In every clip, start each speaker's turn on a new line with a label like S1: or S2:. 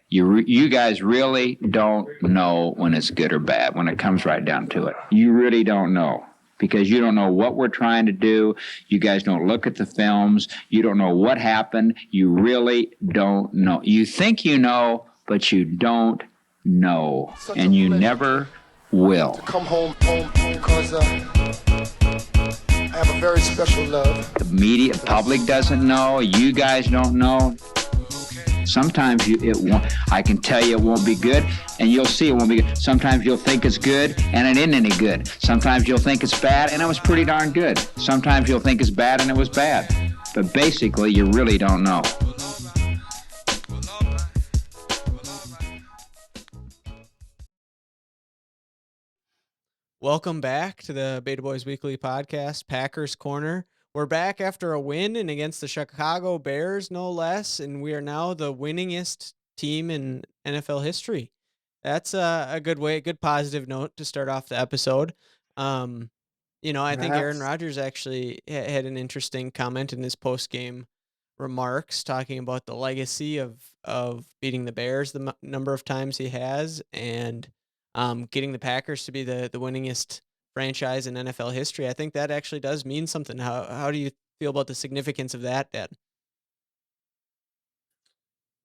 S1: You guys really don't know when it's good or bad when it comes right down to it. You really don't know because you don't know what we're trying to do. You guys don't look at the films. You don't know what happened. You really don't know. You think you know, but you don't know, and you never will.
S2: To come home, because I have a very special love.
S1: The media public doesn't know. You guys don't know. Sometimes it won't. I can tell you it won't be good, and you'll see it won't be good. Sometimes you'll think it's good, and it isn't any good. Sometimes you'll think it's bad, and it was pretty darn good. Sometimes you'll think it's bad, and it was bad. But basically, you really don't know.
S3: Welcome back to the Beta Boys Weekly Podcast, Packers Corner. We're back after a win and against the Chicago Bears, no less, and we are now the winningest team in NFL history. That's a good positive note to start off the episode. I think Aaron Rodgers actually had an interesting comment in his post-game remarks talking about the legacy of beating the Bears the number of times he has and getting the Packers to be the winningest franchise in NFL history. I think that actually does mean something. How do you feel about the significance of that, Dad?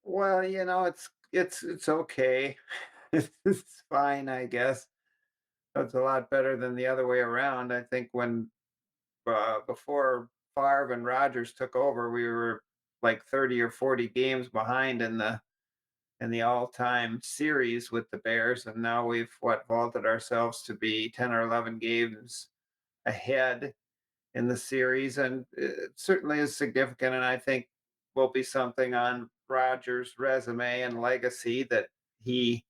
S4: Well, it's okay. It's fine, I guess. That's a lot better than the other way around. I think when before Favre and Rodgers took over, we were like 30 or 40 games behind in the all-time series with the Bears, and now we've vaulted ourselves to be 10 or 11 games ahead in the series, and it certainly is significant. And I think will be something on Rodgers' resume and legacy that he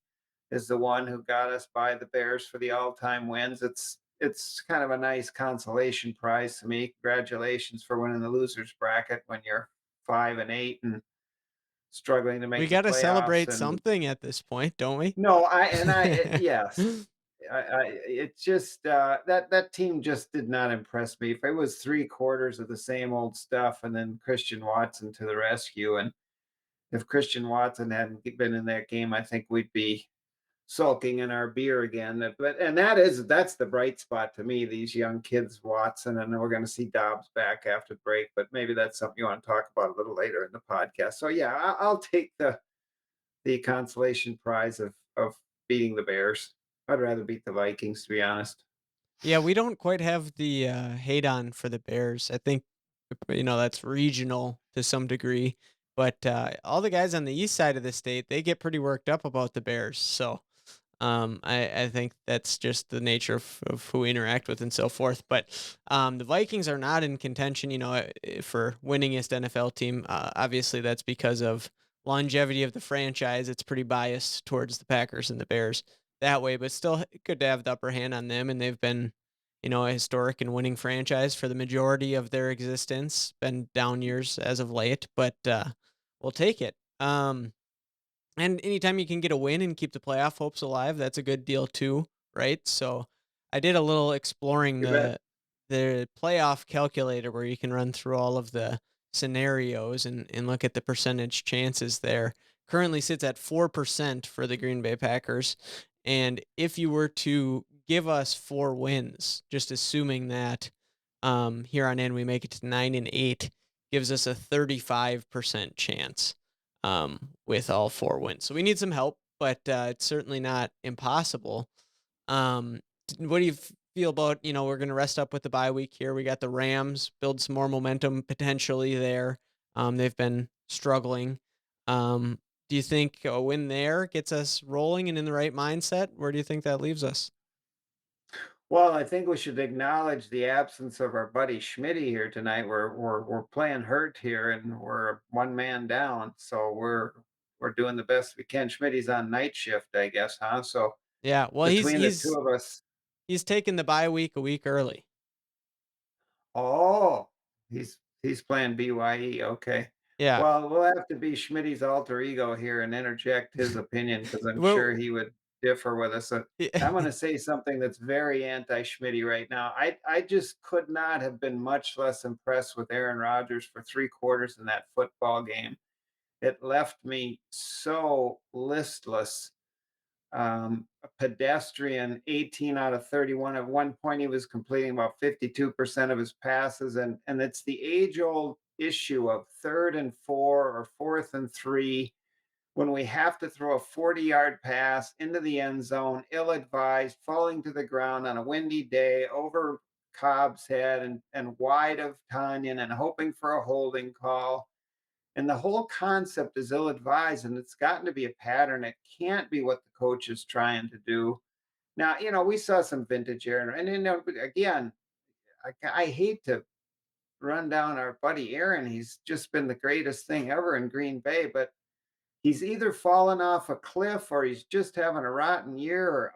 S4: is the one who got us by the Bears for the all-time wins. It's kind of a nice consolation prize to me. Congratulations for winning the losers bracket when you're 5-8 and struggling to
S3: We
S4: make the
S3: got to
S4: playoffs.
S3: celebrate
S4: And
S3: something at this point, don't we?
S4: no, yes, it's just that team just did not impress me. If it was three quarters of the same old stuff, and then Christian Watson to the rescue, and if Christian Watson hadn't been in that game, I think we'd be sulking in our beer again. That's the bright spot to me. These young kids, Watson, and we're going to see Dobbs back after break. But maybe that's something you want to talk about a little later in the podcast. So yeah, I'll take the consolation prize of beating the Bears. I'd rather beat the Vikings, to be honest.
S3: Yeah, we don't quite have the hate on for the Bears. I think that's regional to some degree, but all the guys on the east side of the state, they get pretty worked up about the Bears. So I think that's just the nature of who we interact with and so forth. But the Vikings are not in contention, for winningest NFL team. Obviously, that's because of longevity of the franchise. It's pretty biased towards the Packers and the Bears that way, but still good to have the upper hand on them. And they've been, a historic and winning franchise for the majority of their existence. Been down years as of late, but we'll take it. And anytime you can get a win and keep the playoff hopes alive, that's a good deal too, right? So I did a little exploring
S4: You bet.
S3: the playoff calculator where you can run through all of the scenarios and look at the percentage chances there. Currently sits at 4% for the Green Bay Packers. And if you were to give us 4 wins, just assuming that here on in we make it to 9-8, gives us a 35% chance with all 4 wins. So we need some help, but it's certainly not impossible. What do you feel about, we're going to rest up with the bye week here. We got the Rams, build some more momentum potentially there. They've been struggling. Do you think a win there gets us rolling and in the right mindset? Where do you think that leaves us?
S4: Well, I think we should acknowledge the absence of our buddy Schmitty here tonight. We're playing hurt here, and we're one man down. So we're doing the best we can. Schmitty's on night shift, I guess, huh? So
S3: Yeah, well, he's
S4: between the two
S3: he's
S4: of us,
S3: he's taking the bye week a week early.
S4: oh, he's playing BYE. Okay.
S3: Yeah.
S4: Well, we'll have to be Schmitty's alter ego here and interject his opinion because I'm
S3: Well,
S4: sure he would differ with us. I'm going to say something that's very anti-Schmitty right now. I just could not have been much less impressed with Aaron Rodgers for three quarters in that football game. it left me so listless. A pedestrian, 18 out of 31. At one point, he was completing about 52% of his passes, and it's the age-old issue of 3rd and 4 or 4th and 3 when we have to throw a 40-yard pass into the end zone, ill-advised, falling to the ground on a windy day over Cobb's head and wide of Tanyan and hoping for a holding call. And the whole concept is ill-advised, and it's gotten to be a pattern. It can't be what the coach is trying to do. Now, we saw some vintage Aaron, and again, I hate to run down our buddy Aaron. He's just been the greatest thing ever in Green Bay, but he's either fallen off a cliff or he's just having a rotten year. Or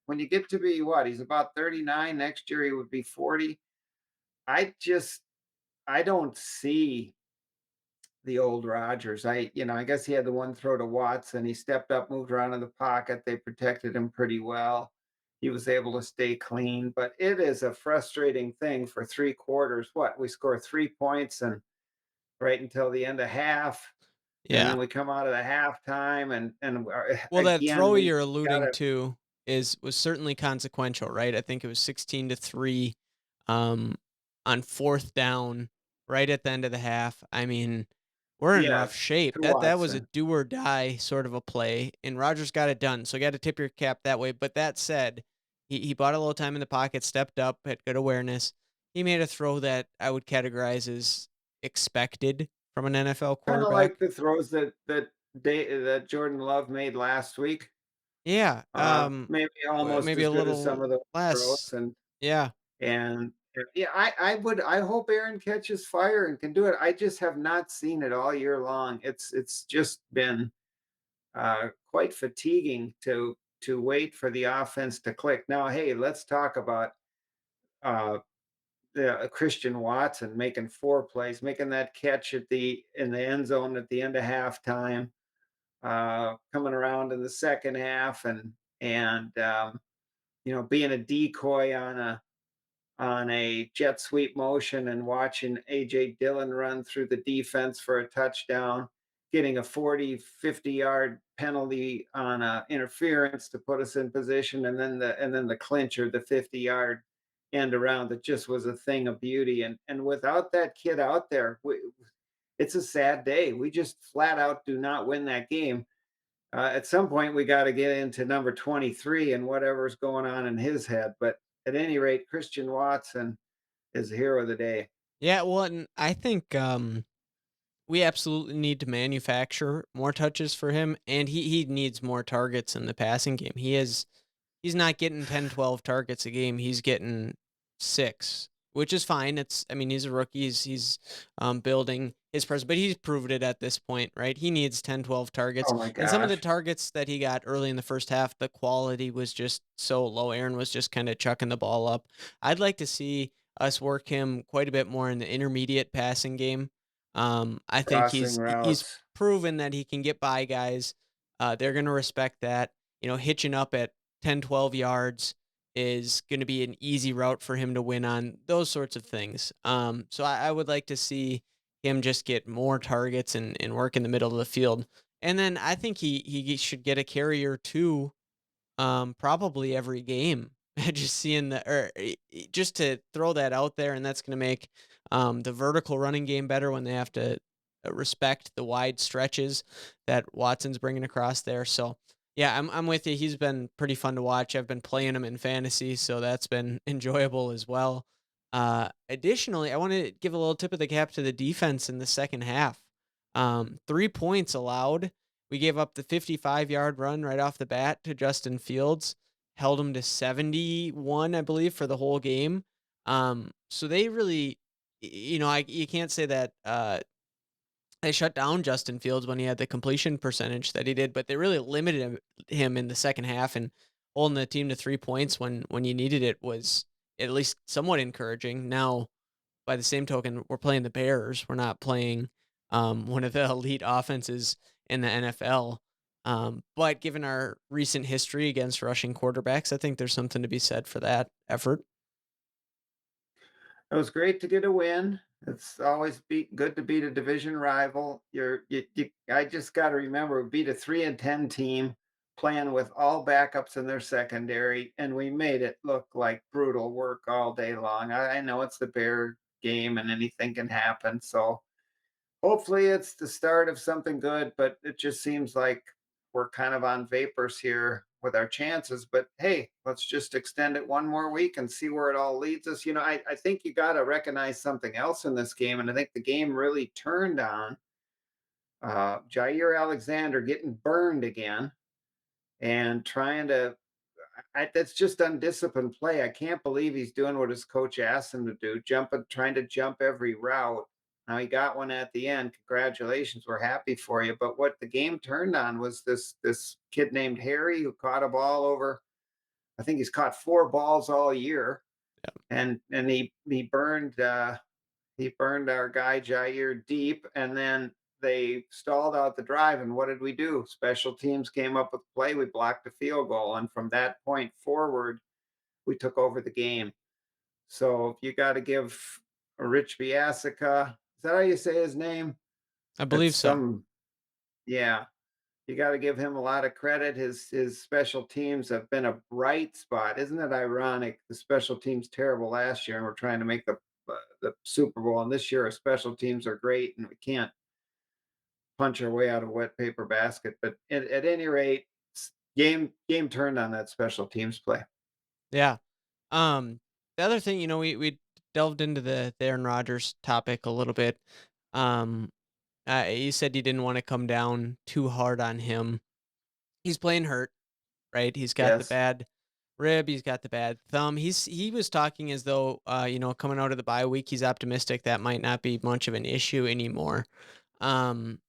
S4: when you get to be what, he's about 39. Next year he would be 40. I just, I don't see the old Rodgers. I guess he had the one throw to Watson. He stepped up, moved around in the pocket. They protected him pretty well. He was able to stay clean, but it is a frustrating thing for 3 quarters. What, we score 3 points and right until the end of half, and
S3: Yeah.
S4: then we come out of the halftime and
S3: Well, that
S4: again
S3: throw
S4: we
S3: you're alluding
S4: gotta.
S3: to was certainly consequential, right? I think it was 16-3 um on 4th down right at the end of the half. I mean, we're in rough
S4: Yes,
S3: shape.
S4: to
S3: That was a
S4: Watson.
S3: do or die sort of a play, and Rodgers got it done. So you got to tip your cap that way. But that said, he bought a little time in the pocket, stepped up, had good awareness. He made a throw that I would categorize as expected from an NFL
S4: Kind of
S3: quarterback.
S4: like the throws that Jordan Love made last week.
S3: Yeah,
S4: Maybe almost
S3: maybe
S4: as
S3: a
S4: good as some
S3: little
S4: of those throws,
S3: less. Yeah.
S4: and yeah, I hope Aaron catches fire and can do it. I just have not seen it all year long. It's just been quite fatiguing to wait for the offense to click. Now, hey, let's talk about uh, the Christian Watson making 4 plays, making that catch in the end zone at the end of halftime, coming around in the second half, and being a decoy on a jet sweep motion and watching AJ Dillon run through the defense for a touchdown, getting a 40-50 yard penalty on interference to put us in position, and then the clincher, the 50-yard end around that just was a thing of beauty. And without that kid out there, it's a sad day. We just flat out do not win that game. At some point, we got to get into number 23 and whatever's going on in his head. But at any rate, Christian Watson is the hero of the day.
S3: Yeah, well, and I think we absolutely need to manufacture more touches for him, and he needs more targets in the passing game. He's not getting 10, 12 targets a game. He's getting 6, which is fine. I mean, he's a rookie. He's building his presence, but he's proved it at this point, right? He needs 10, 12 targets.
S4: Oh my
S3: And some of the
S4: gosh.
S3: targets that he got early in the first half, the quality was just so low. Aaron was just kind of chucking the ball up. I'd like to see us work him quite a bit more in the intermediate passing game. I think
S4: Crossing
S3: he's
S4: routes.
S3: proven that he can get by guys. They're going to respect that. Hitching up at 10, 12 yards is going to be an easy route for him to win on, those sorts of things. So I would like to see him just get more targets and work in the middle of the field. And then I think he should get a carry or two, probably every game. Just seeing just to throw that out there, and that's going to make the vertical running game better when they have to respect the wide stretches that Watson's bringing across there. So yeah, I'm with you. He's been pretty fun to watch. I've been playing him in fantasy, so that's been enjoyable as well. Additionally, I want to give a little tip of the cap to the defense in the second half. 3 points allowed. We gave up the 55-yard run right off the bat to Justin Fields, held him to 71, I believe, for the whole game. So they really, you can't say that they shut down Justin Fields when he had the completion percentage that he did, but they really limited him in the second half, and holding the team to 3 points when you needed it was at least somewhat encouraging. Now, by the same token, we're playing the Bears. We're not playing one of the elite offenses in the NFL. But given our recent history against rushing quarterbacks, I think there's something to be said for that effort.
S4: It was great to get a win. It's always good to beat a division rival. I just got to remember we beat a 3-10 team playing with all backups in their secondary, and we made it look like brutal work all day long. I know it's the Bear game and anything can happen. So hopefully it's the start of something good, but it just seems like we're kind of on vapors here with our chances. But hey, let's just extend it one more week and see where it all leads us. I think you got to recognize something else in this game. And I think the game really turned on Jair Alexander getting burned again and trying to that's just undisciplined play. I can't believe he's doing what his coach asked him to do, trying to jump every route. Now he got one at the end. Congratulations, we're happy for you. But what the game turned on was this kid named Harry who caught a ball over. I think he's caught 4 balls all year, and he burned our guy Jair deep, and then they stalled out the drive. And what did we do? Special teams came up with a play. We blocked the field goal, and from that point forward, we took over the game. So you got to give Rich Biasica. Is that how you say his name?
S3: I
S4: It's
S3: believe so.
S4: some. Yeah. You got to give him a lot of credit. His special teams have been a bright spot. Isn't it ironic? The special teams terrible last year, and we're trying to make the Super Bowl. And this year, our special teams are great, and we can't punch our way out of a wet paper basket. But at any rate, game turned on that special teams play.
S3: Yeah. Um, the other thing, we delved into the Aaron Rodgers topic a little bit. Um, you said you didn't want to come down too hard on him. He's playing hurt, right? He's got the
S4: Yes.
S3: bad rib, he's got the bad thumb. He was talking as though, coming out of the bye week, he's optimistic that might not be much of an issue anymore. Um,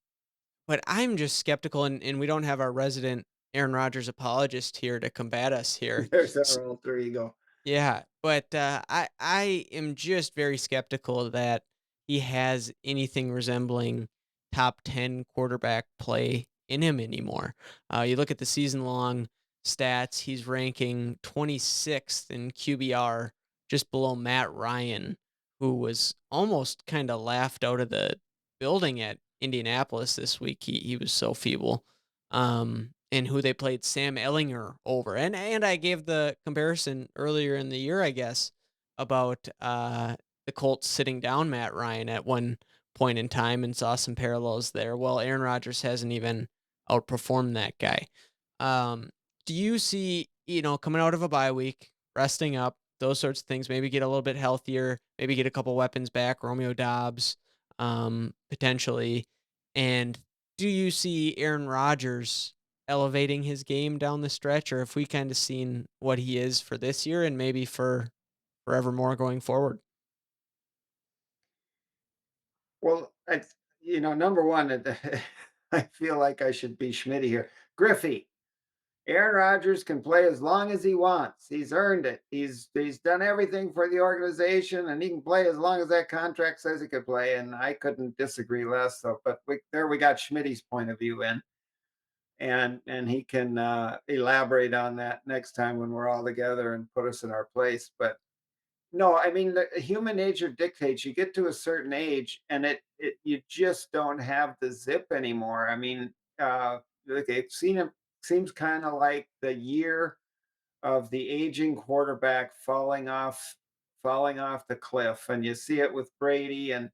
S3: but I'm just skeptical, and we don't have our resident Aaron Rodgers apologist here to combat us here.
S4: There's our alter ego.
S3: Yeah, but I am just very skeptical that he has anything resembling top 10 quarterback play in him anymore. You look at the season long stats, he's ranking 26th in QBR, just below Matt Ryan, who was almost kind of laughed out of the building at Indianapolis this week. He was so feeble. And who they played Sam Ellinger over. And I gave the comparison earlier in the year, I guess, about the Colts sitting down Matt Ryan at one point in time and saw some parallels there. Well, Aaron Rodgers hasn't even outperformed that guy. Do you see, coming out of a bye week, resting up, those sorts of things, maybe get a little bit healthier, maybe get a couple weapons back, Romeo Dobbs, potentially, and do you see Aaron Rodgers elevating his game down the stretch, or if we kind of seen what he is for this year and maybe for forevermore going forward?
S4: Well, number one, I feel like I should be Schmitty here. Griffey, Aaron Rodgers can play as long as he wants. He's earned it. He's done everything for the organization, and he can play as long as that contract says he could play. And I couldn't disagree less. So, but we got Schmitty's point of view in, and he can elaborate on that next time when we're all together and put us in our place. But no, I mean, human nature dictates you get to a certain age and it you just don't have the zip anymore. I mean, look, it seems kind of like the year of the aging quarterback falling off the cliff. And you see it with Brady and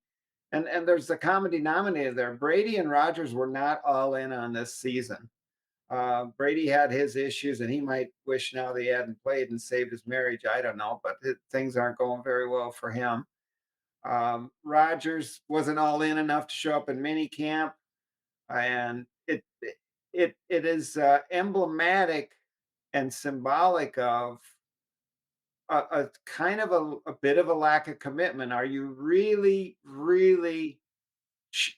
S4: there's the common denominator there. Brady and Rodgers were not all in on this season. Brady had his issues, and he might wish now they hadn't played and saved his marriage. I don't know, but things aren't going very well for him. Rogers wasn't all in enough to show up in mini camp, and it is emblematic and symbolic of a kind of a bit of a lack of commitment. Are you really ch-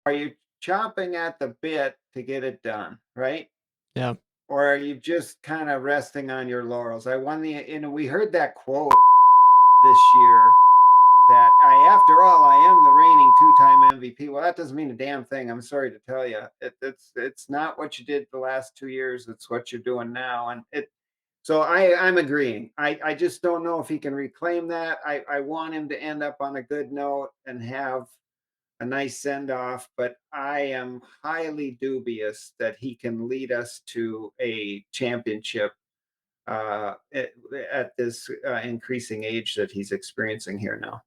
S4: are you chomping at the bit to get it done, right?
S3: Yeah.
S4: Or are you just kind of resting on your laurels? I won the, we heard that quote this year that after all, I am the reigning two-time MVP. Well, that doesn't mean a damn thing. I'm sorry to tell you, it's not what you did the last 2 years. It's what you're doing now, and So I'm agreeing. I just don't know if he can reclaim that. I want him to end up on a good note and have a nice send off, but I am highly dubious that he can lead us to a championship at this increasing age that he's experiencing here now.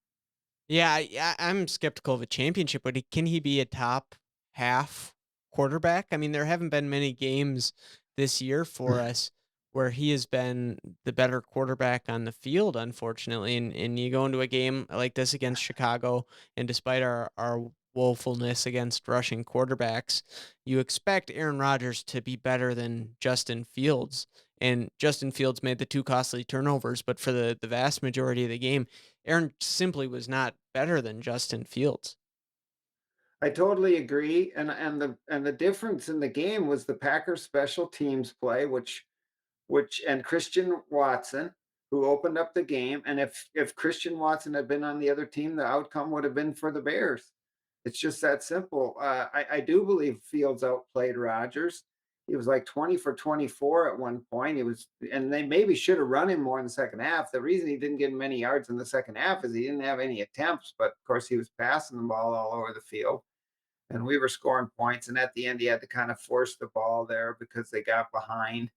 S3: Yeah, I'm skeptical of a championship, but can he be a top half quarterback? I mean, there haven't been many games this year for us where he has been the better quarterback on the field, unfortunately. And you go into a game like this against Chicago, and despite our woefulness against rushing quarterbacks, you expect Aaron Rodgers to be better than Justin Fields. And Justin Fields made the two costly turnovers, but for the vast majority of the game, Aaron simply was not better than Justin Fields.
S4: I totally agree, and the difference in the game was the Packers special teams play, which and Christian Watson, who opened up the game. And if Christian Watson had been on the other team, the outcome would have been for the Bears. It's just that simple. I do believe Fields outplayed Rodgers. He was like 20 for 24 at one point. He was, and they maybe should have run him more in the second half. The reason he didn't get many yards in the second half is he didn't have any attempts, but of course he was passing the ball all over the field and we were scoring points. And at the end, he had to kind of force the ball there because they got behind.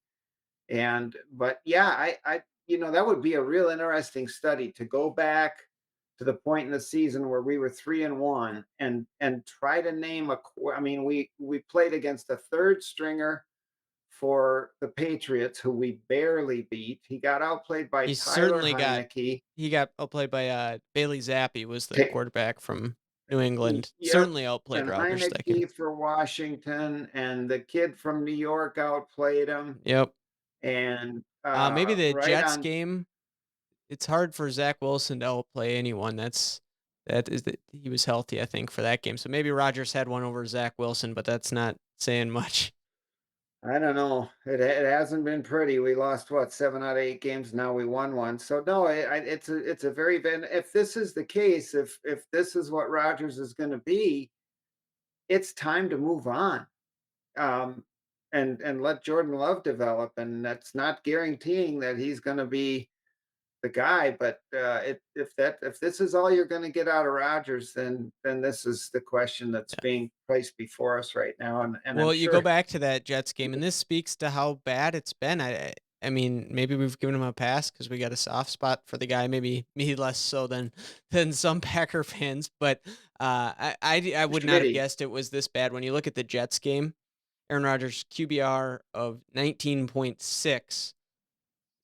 S4: And but yeah, that would be a real interesting study to go back to the point in the season where we were 3-1 and try to name I mean, we played against a third stringer for the Patriots who we barely beat. He got outplayed by
S3: He
S4: Tyler
S3: certainly got
S4: Heineke.
S3: he got outplayed by Bailey Zappi was the
S4: Ta-
S3: quarterback from New England.
S4: Yep.
S3: Certainly outplayed
S4: And
S3: Rodgers that game.
S4: Heineke for Washington, and the kid from New York outplayed him.
S3: Yep.
S4: And
S3: Maybe the
S4: right
S3: Jets
S4: on.
S3: game. It's hard for Zach Wilson to outplay anyone. He was healthy, I think, for that game. So maybe Rodgers had one over Zach Wilson, but that's not saying much.
S4: I don't know. It hasn't been pretty. We lost what 7 out of 8 games. Now we won one. So no, it's a very if this is the case, if this is what Rogers is going to be, it's time to move on. Um, and let Jordan Love develop. And that's not guaranteeing that he's going to be the guy. But if this is all you're going to get out of Rogers, then this is the question that's being placed before us right now. And I'm
S3: Well, you go
S4: sure.
S3: back to that Jets game, and this speaks to how bad it's been. I mean, maybe we've given him a pass because we got a soft spot for the guy. Maybe me less so than some Packer fans, but I would not have
S4: Schmitty.
S3: guessed it was this bad. When you look at the Jets game, Aaron Rodgers QBR of 19.6,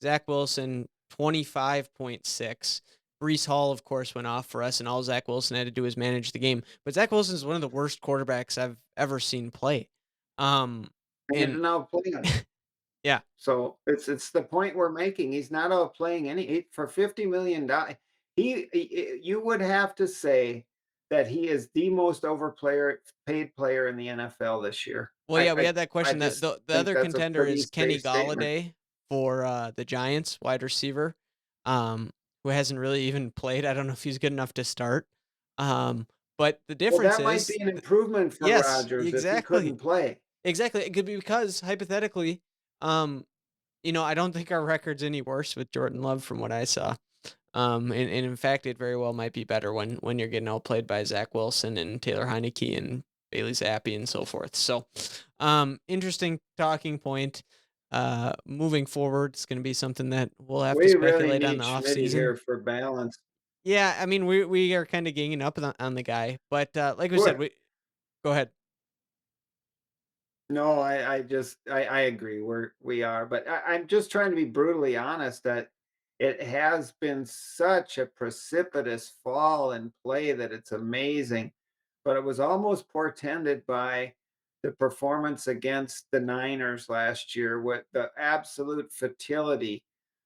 S3: Zach Wilson 25.6. Brees Hall, of course, went off for us, and all Zach Wilson had to do was manage the game. But Zach Wilson is one of the worst quarterbacks I've ever seen play.
S4: And
S3: And
S4: outplaying us.
S3: yeah,
S4: So it's the point we're making. He's not outplaying for $50 million. You would have to say that he is the most paid player in the NFL this year.
S3: well, yeah, we had that
S4: I
S3: question. That
S4: just
S3: the
S4: think
S3: other
S4: that's a
S3: contender
S4: pretty
S3: is Kenny
S4: safe statement.
S3: Galladay for the Giants, wide receiver, who hasn't really even played. I don't know if he's good enough to start. But the
S4: Well,
S3: difference
S4: that might be
S3: is,
S4: an improvement for
S3: yes,
S4: Rodgers if he
S3: exactly.
S4: couldn't play.
S3: Exactly. It could be because hypothetically, um, I don't think our record's any worse with Jordan Love from what I saw. And in fact, it very well might be better when you're getting outplayed by Zach Wilson and Taylor Heineke and Bailey Zappi and so forth. So, interesting talking point. Moving forward, it's going to be something that we'll have to
S4: We really
S3: speculate on
S4: need
S3: the
S4: Schmitty
S3: offseason.
S4: here for balance.
S3: Yeah, I mean, we are kind of ganging up on the guy, but like we said,
S4: Good.
S3: we go ahead.
S4: No, I agree. We are, but I'm just trying to be brutally honest that it has been such a precipitous fall in play that it's amazing. But it was almost portended by the performance against the Niners last year with the absolute futility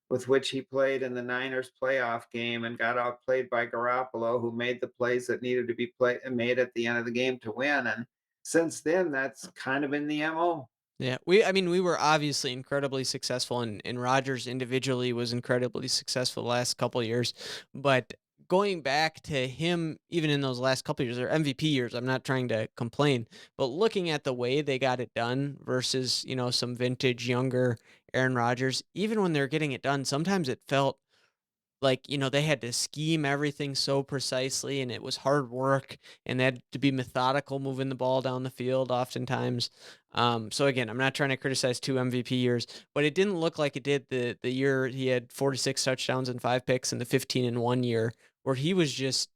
S4: with which he played in the Niners playoff game and got outplayed by Garoppolo, who made the plays that needed to be made at the end of the game to win. And since then, that's kind of been the MO.
S3: Yeah, I mean, we were obviously incredibly successful, and Rodgers individually was incredibly successful the last couple of years. But going back to him, even in those last couple years or MVP years, I'm not trying to complain, but looking at the way they got it done versus, some vintage younger Aaron Rodgers, even when they're getting it done, sometimes it felt like, they had to scheme everything so precisely and it was hard work and they had to be methodical moving the ball down the field oftentimes. So again, I'm not trying to criticize two MVP years, but it didn't look like it did the year he had 46 touchdowns and 5 picks and the 15 in 1 year where he was just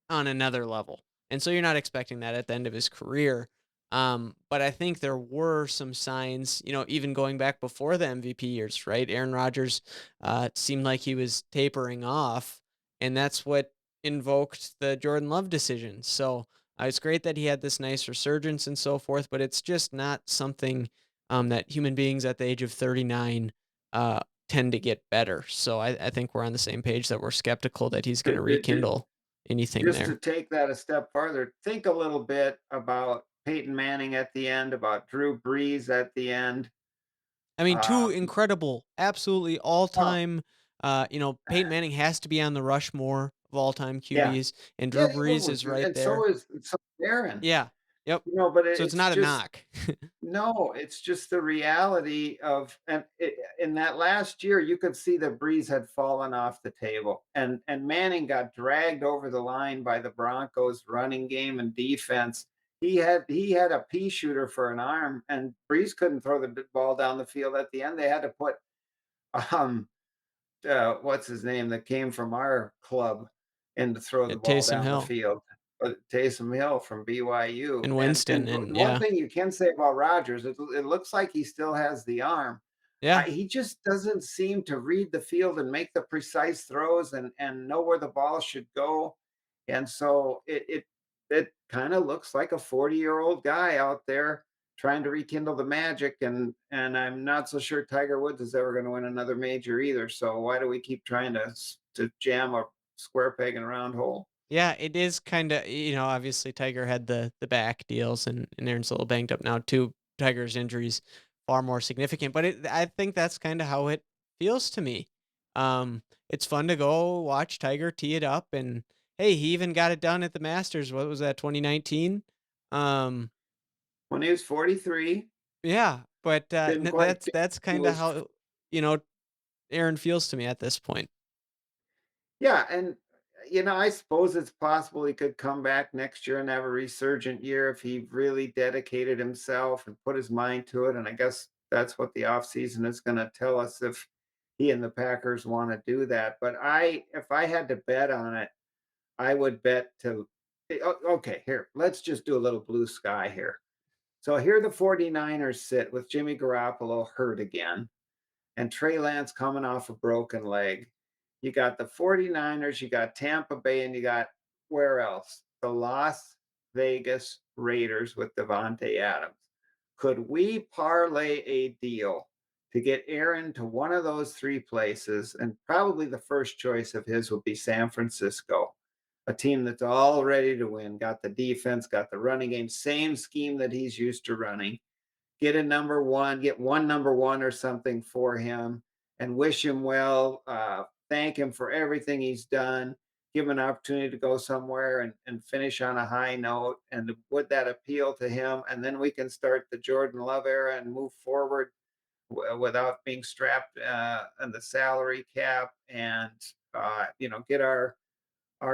S3: on another level. And so you're not expecting that at the end of his career. But I think there were some signs, even going back before the MVP years, right? Aaron Rodgers it seemed like he was tapering off, and that's what invoked the Jordan Love decision. So it's great that he had this nice resurgence and so forth, but it's just not something that human beings at the age of 39 uh, tend to get better. So I think we're on the same page that we're skeptical that he's going to rekindle anything
S4: Just to
S3: there.
S4: take that a step farther, think a little bit about Peyton Manning at the end, about Drew Brees at the end.
S3: I mean, two
S4: Um,
S3: incredible, absolutely
S4: oh,
S3: all-time, Peyton Manning has to be on the Rushmore of all-time
S4: yeah,
S3: QBs, and
S4: yeah,
S3: Drew
S4: he
S3: Brees
S4: will,
S3: is right
S4: and
S3: there.
S4: so is Aaron.
S3: Yeah. Yep.
S4: But
S3: So it's
S4: it's
S3: not a
S4: just
S3: knock.
S4: no, it's just the reality of, and in that last year, you could see that Breeze had fallen off the table, and Manning got dragged over the line by the Broncos' running game and defense. He had a pea shooter for an arm, and Breeze couldn't throw the ball down the field at the end. They had to put um what's his name that came from our club and to throw
S3: Yeah,
S4: the ball
S3: Taysom
S4: down the
S3: Hill
S4: field. Taysom Hill from BYU.
S3: and
S4: And
S3: Winston, and
S4: one
S3: yeah.
S4: thing you can say about Rodgers, it looks like he still has the arm.
S3: Yeah.
S4: He just doesn't seem to read the field and make the precise throws and know where the ball should go. And so it kind of looks like a 40-year-old guy out there trying to rekindle the magic. And I'm not so sure Tiger Woods is ever going to win another major either. So why do we keep trying to jam a square peg in a round hole?
S3: Yeah, it is kinda obviously Tiger had the back deals and Aaron's a little banged up now too. Tiger's injuries far more significant, but I think that's kinda how it feels to me. It's fun to go watch Tiger tee it up and, hey, he even got it done at the Masters, what was that, 2019? Um,
S4: When he was 43,
S3: yeah, but,
S4: didn't
S3: n
S4: quite
S3: that's
S4: he
S3: kinda
S4: was
S3: how, you know, Aaron feels to me at this point.
S4: yeah, and I suppose it's possible he could come back next year and have a resurgent year if he really dedicated himself and put his mind to it. And I guess that's what the offseason is going to tell us if he and the Packers want to do that. But if I had to bet on it, I would bet to, okay, here, let's just do a little blue sky here. So here the 49ers sit with Jimmy Garoppolo hurt again and Trey Lance coming off a broken leg. You got the 49ers, you got Tampa Bay, and you got where else? The Las Vegas Raiders with Devontae Adams. Could we parlay a deal to get Aaron to one of those three places? And probably the first choice of his would be San Francisco, a team that's all ready to win, got the defense, got the running game, same scheme that he's used to running. Get one number one or something for him and wish him well, thank him for everything he's done, give him an opportunity to go somewhere and finish on a high note. And would that appeal to him? And then we can start the Jordan Love era and move forward without being strapped on the salary cap and, get our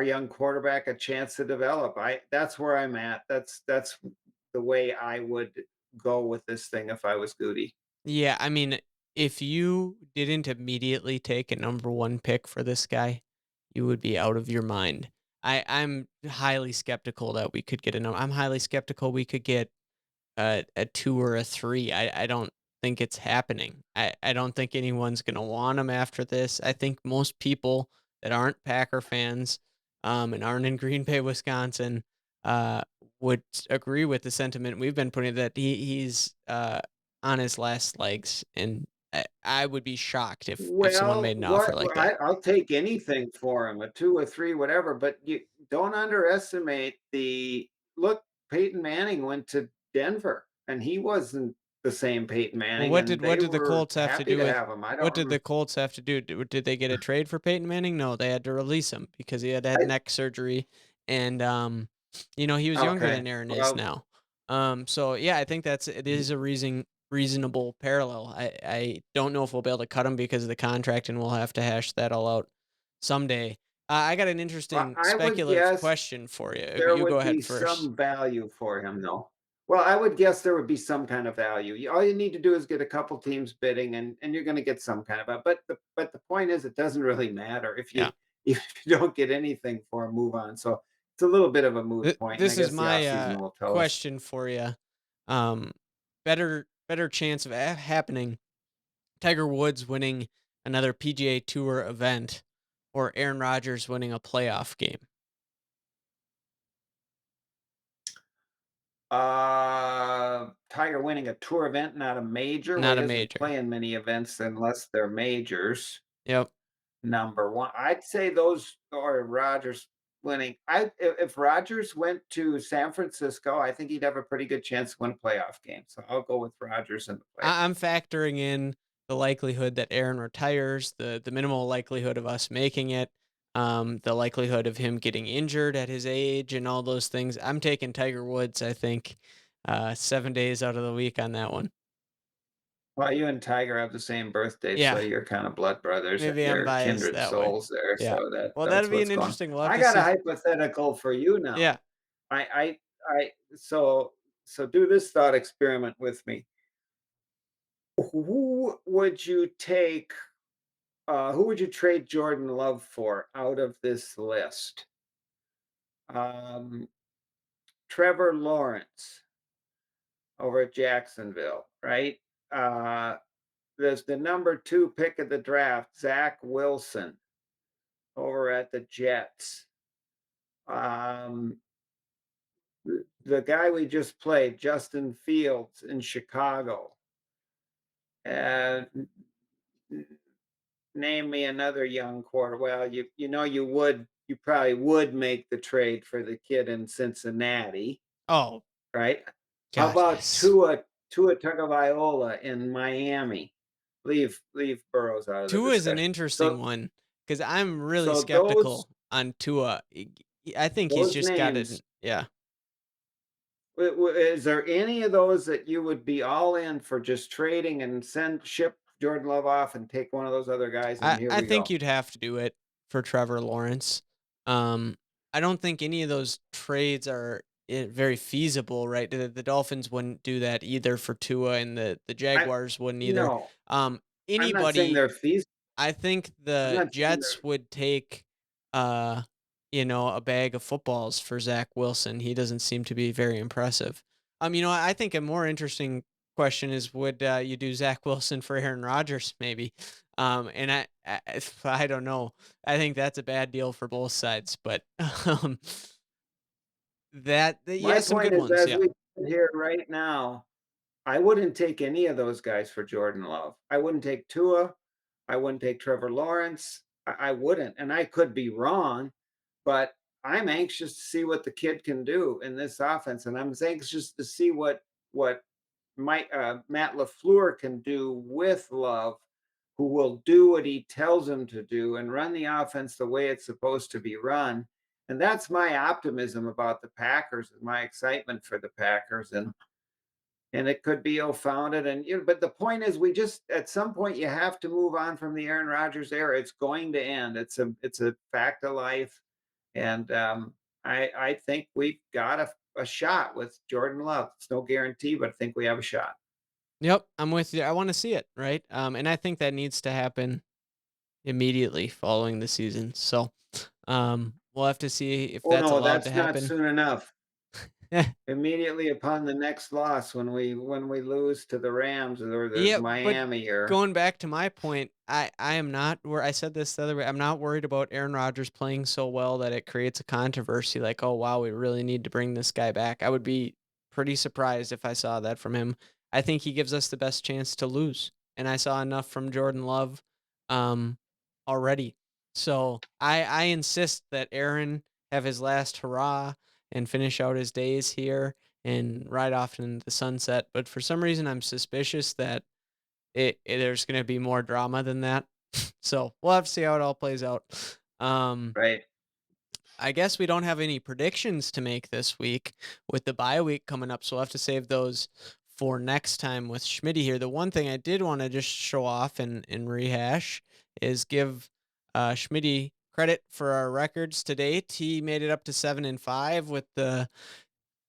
S4: young quarterback a chance to develop. That's where I'm at. That's the way I would go with this thing if I was Goody.
S3: Yeah, I mean, if you didn't immediately take a number 1 pick for this guy, you would be out of your mind. I'm highly skeptical that we could get a number. I'm highly skeptical we could get a 2 or a 3. I don't think it's happening. I don't think anyone's gonna want him after this. I think most people that aren't Packer fans, and aren't in Green Bay, Wisconsin, uh, would agree with the sentiment we've been putting that he's, on his last legs, and I would be shocked if someone
S4: Well,
S3: made an offer like that.
S4: I'll take anything for him, a two or three, whatever. But you don't underestimate the look. Peyton Manning went to Denver, and he wasn't. the same Peyton
S3: Well,
S4: Manning,
S3: what
S4: and
S3: did
S4: they
S3: the
S4: were
S3: Colts have to
S4: happy
S3: do
S4: to
S3: with
S4: have him. I
S3: what
S4: don't
S3: did the
S4: remember.
S3: Colts have to do? Did they get a trade for Peyton Manning? No, they had to release him because he had neck surgery, and he was younger
S4: Okay.
S3: than Aaron is
S4: Well,
S3: now. So yeah, I think it is a reasonable parallel. I don't know if we'll be able to cut him because of the contract, and we'll have to hash that all out someday. I got an interesting
S4: I would
S3: speculative
S4: guess
S3: question for you.
S4: there
S3: You go
S4: would
S3: ahead
S4: be
S3: first.
S4: some value for him, though. Well, I would guess there would be some kind of value. All you need to do is get a couple teams bidding, and you're going to get some kind of a. But the point is, it doesn't really matter if you
S3: Yeah.
S4: if you don't get anything for him. Move on. So it's a little bit of a moot point, and I
S3: This is
S4: guess the
S3: my
S4: offseason will tell us.
S3: question for you. Um, better chance of happening. Tiger Woods winning another PGA Tour event, or Aaron Rodgers winning a playoff game.
S4: Tiger winning a tour event, not a major. Well,
S3: Not
S4: he
S3: a
S4: doesn't
S3: major.
S4: play in many events unless they're majors.
S3: Yep.
S4: Number one, I'd say those or Rogers winning. If Rogers went to San Francisco, I think he'd have a pretty good chance to win a playoff game. So I'll go with Rogers in the playoff.
S3: I'm factoring in the likelihood that Aaron retires, the minimal likelihood of us making it, the likelihood of him getting injured at his age, and all those things. I'm taking Tiger Woods. I think 7 days out of the week on that one.
S4: Well, you and Tiger have the same birthday, so
S3: Yeah,
S4: you're kind of blood brothers and
S3: maybe I'm
S4: you're
S3: biased
S4: kindred
S3: that way.
S4: souls there.
S3: Yeah.
S4: So
S3: Well,
S4: that's
S3: that'll be
S4: what's
S3: an
S4: going.
S3: interesting. We'll have
S4: I
S3: to
S4: got a
S3: see.
S4: hypothetical for you now.
S3: Yeah.
S4: I so do this thought experiment with me. Who would you take who would you trade Jordan Love for out of this list? Um, Trevor Lawrence over at Jacksonville, right? Uh, there's the number 2 pick of the draft, Zach Wilson over at the Jets. Um, the guy we just played, Justin Fields in Chicago. And name me another young quarter. Well, you probably would make the trade for the kid in Cincinnati,
S3: Oh
S4: right? How
S3: God,
S4: about
S3: yes.
S4: Tua Tagovailoa in Miami? Leave Burrows out of the
S3: Tua is an
S4: discussion.
S3: interesting
S4: So
S3: one because I'm really
S4: so those
S3: skeptical on Tua. I think he's
S4: those
S3: just got it.
S4: names.
S3: Yeah.
S4: Is there any of those that you would be all in for just trading and ship Jordan Love off and take one of those other guys and here
S3: I
S4: we
S3: think
S4: go?
S3: you'd have to do it for Trevor Lawrence. Um, I don't think any of those trades are very feasible, right? The Dolphins wouldn't do that either for Tua, and the
S4: I
S3: Jaguars wouldn't either.
S4: no,
S3: Um,
S4: I'm not saying
S3: anybody,
S4: they're feasible.
S3: I think
S4: I'm
S3: the
S4: not saying
S3: Jets
S4: they're
S3: would take, uh, a bag of footballs for Zach Wilson. He doesn't seem to be very impressive. I think a more interesting question is, would you do Zach Wilson for Aaron Rodgers, maybe? And I don't know. I think that's a bad deal for both sides, but you
S4: my
S3: have some
S4: point
S3: good
S4: is
S3: ones.
S4: as
S3: Yeah.
S4: we sit here right now, I wouldn't take any of those guys for Jordan Love. I wouldn't take Tua. I wouldn't take Trevor Lawrence. I wouldn't, and I could be wrong, but I'm anxious to see what the kid can do in this offense, and I'm anxious to see what Matt LaFleur can do with Love, who will do what he tells him to do and run the offense the way it's supposed to be run. And that's my optimism about the Packers and my excitement for the Packers. And it could be ill-founded. And but the point is, we just at some point you have to move on from the Aaron Rodgers era. It's going to end. It's a fact of life. And I think we've got a shot with Jordan Love. It's no guarantee, but I think we have a shot.
S3: Yep, I'm with you. I want to see it, right? And I think that needs to happen immediately following the season. So, we'll have to see if
S4: Oh
S3: that's
S4: no,
S3: allowed to
S4: that's not
S3: happen.
S4: soon enough. Immediately upon the next loss, when we lose to the Rams or the
S3: Yeah, but
S4: Miami or
S3: going back to my point, I am not where I said this the other way. I'm not worried about Aaron Rodgers playing so well that it creates a controversy like, oh wow, we really need to bring this guy back. I would be pretty surprised if I saw that from him. I think he gives us the best chance to lose. And I saw enough from Jordan Love um already. So I insist that Aaron have his last hurrah and finish out his days here and ride off into the sunset. But for some reason, I'm suspicious that there's going to be more drama than that. So we'll have to see how it all plays out. Um,
S4: Right.
S3: I guess we don't have any predictions to make this week with the bye week coming up, so we'll have to save those for next time with Schmitty here. The one thing I did want to just show off and rehash is give Schmitty credit for our records to date. He made it up to 7-5 with the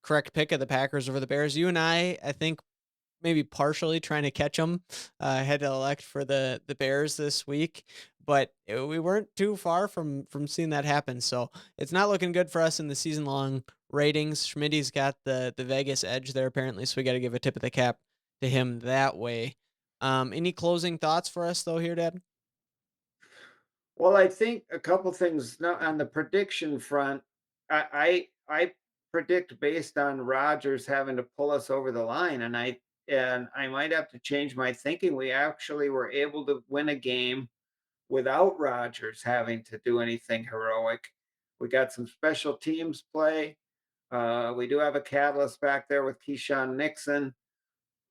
S3: correct pick of the Packers over the Bears. You and I think maybe partially trying to catch them. Had to elect for the Bears this week, but we weren't too far from seeing that happen. So it's not looking good for us in the season long ratings. Schmidt's got the Vegas edge there apparently, so we got to give a tip of the cap to him that way. Any closing thoughts for us though here, Dad?
S4: Well, I think a couple things on the prediction front. I predict based on Rodgers having to pull us over the line, and I might have to change my thinking. We actually were able to win a game without Rodgers having to do anything heroic. We got some special teams play. We do have a catalyst back there with Keyshawn Nixon.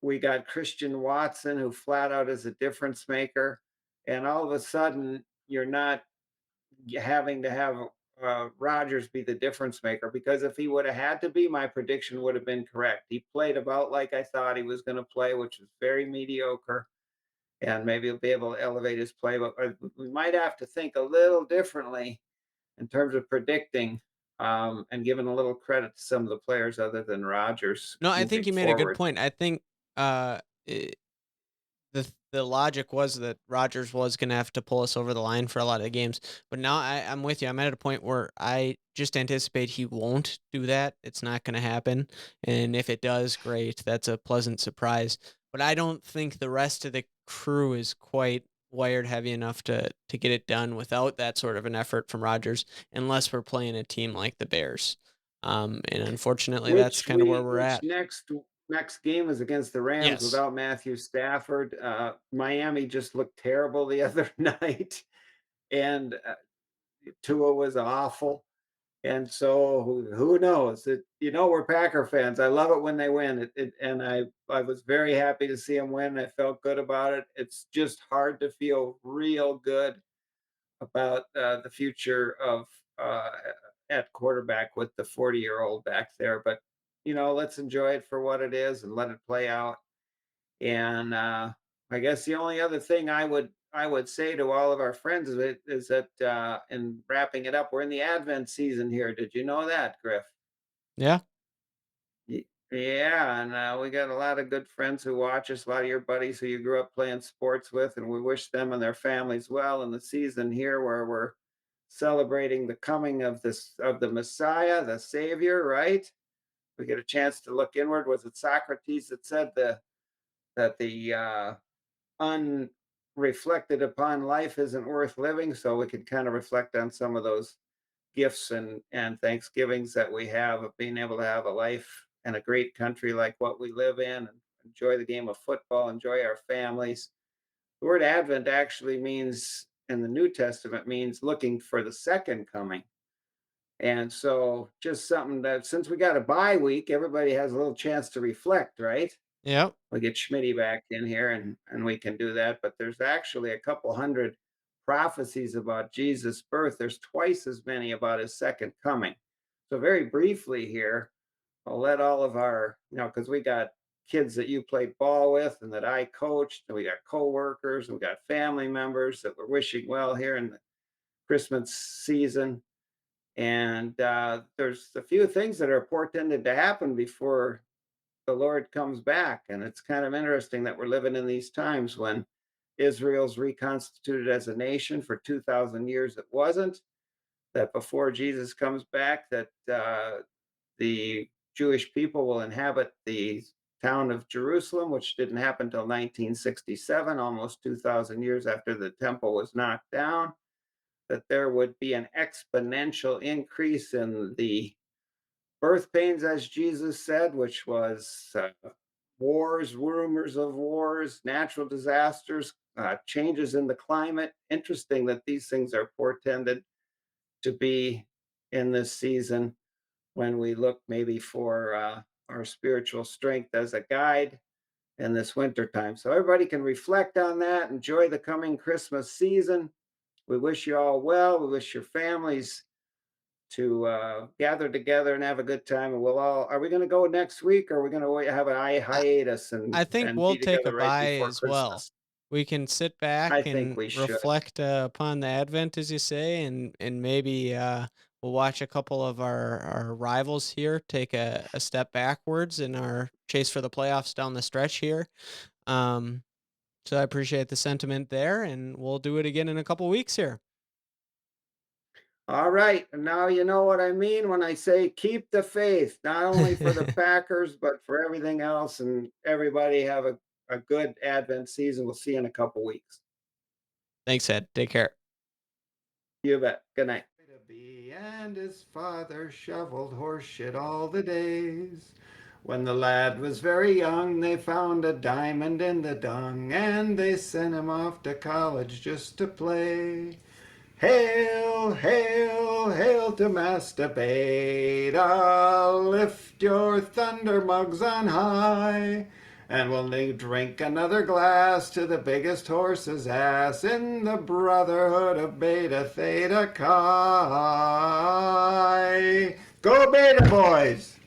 S4: We got Christian Watson, who flat out is a difference maker. And all of a sudden, you're not having to have Rodgers be the difference maker, because if he would have had to be, my prediction would have been correct. He played about like I thought he was going to play, which was very mediocre, and maybe he'll be able to elevate his play. But we might have to think a little differently in terms of predicting, and giving a little credit to some of the players other than Rodgers
S3: No, I think
S4: moving
S3: you made a good
S4: forward.
S3: point. I think uh, the logic was that Rodgers was gonna have to pull us over the line for a lot of the games. But now I'm with you. I'm at a point where I just anticipate he won't do that. It's not gonna happen. And if it does, great. That's a pleasant surprise. But I don't think the rest of the crew is quite wired heavy enough to get it done without that sort of an effort from Rodgers, unless we're playing a team like the Bears. And unfortunately, that's kind of where we're
S4: Which
S3: at.
S4: next game is against the Rams
S3: Yes.
S4: without Matthew Stafford. Miami just looked terrible the other night, and Tua was awful. And so who knows? We're Packer fans. I love it when they win. And I was very happy to see them win. I felt good about it. It's just hard to feel real good about the future of uh, at quarterback with the 40-year-old back there. But let's enjoy it for what it is and let it play out. And I guess the only other thing I would say to all of our friends is that in wrapping it up, we're in the Advent season here. Did you know that, Griff?
S3: Yeah.
S4: Yeah, and we got a lot of good friends who watch us, a lot of your buddies who you grew up playing sports with, and we wish them and their families well in the season here where we're celebrating the coming of the Messiah, the Savior, right? We get a chance to look inward. Was it Socrates that said that the unreflected upon life isn't worth living? So we can kind of reflect on some of those gifts and thanksgivings that we have of being able to have a life in a great country like what we live in, and enjoy the game of football, enjoy our families. The word Advent actually means in the New Testament means looking for the second coming. And so just something that since we got a bye week, everybody has a little chance to reflect, right?
S3: Yep.
S4: We get Schmitty back in here and we can do that. But there's actually a couple hundred prophecies about Jesus' birth. There's twice as many about his second coming. So very briefly here, I'll let all of our, because we got kids that you played ball with and that I coached, and we got coworkers, and we got family members that we're wishing well here in the Christmas season. And there's a few things that are portended to happen before the Lord comes back. And it's kind of interesting that we're living in these times when Israel's reconstituted as a nation. For 2,000 years, it wasn't. That before Jesus comes back, that the Jewish people will inhabit the town of Jerusalem, which didn't happen until 1967, almost 2,000 years after the temple was knocked down. That there would be an exponential increase in the birth pains, as Jesus said, which was wars, rumors of wars, natural disasters, changes in the climate. Interesting that these things are portended to be in this season when we look maybe for our spiritual strength as a guide in this winter time. So everybody can reflect on that, enjoy the coming Christmas season. We wish you all well. We wish your families to gather together and have a good time. And we'll all, are we going to go next week, or are we going to have an
S3: I,
S4: hiatus
S3: I think
S4: and
S3: we'll
S4: be
S3: take a
S4: together right
S3: bye
S4: before
S3: as well.
S4: Christmas?
S3: We can sit back
S4: I think
S3: and
S4: we should.
S3: reflect upon the Advent, as you say, and maybe we'll watch a couple of our rivals here take a step backwards in our chase for the playoffs down the stretch here. Um, so I appreciate the sentiment there, and we'll do it again in a couple weeks here.
S4: All right. And now you know what I mean when I say keep the faith, not only for the Packers, but for everything else. And everybody have a good Advent season. We'll see you in a couple weeks.
S3: Thanks, Ed. Take care.
S4: You bet. Good night. Bee and his father shoveled horse shit all the days. When the lad was very young, they found a diamond in the dung, and they sent him off to college just to play. Hail, hail, hail to Master Beta, lift your thunder mugs on high, and we'll drink another glass to the biggest horse's ass in the brotherhood of Beta Theta Chi. Go Beta boys!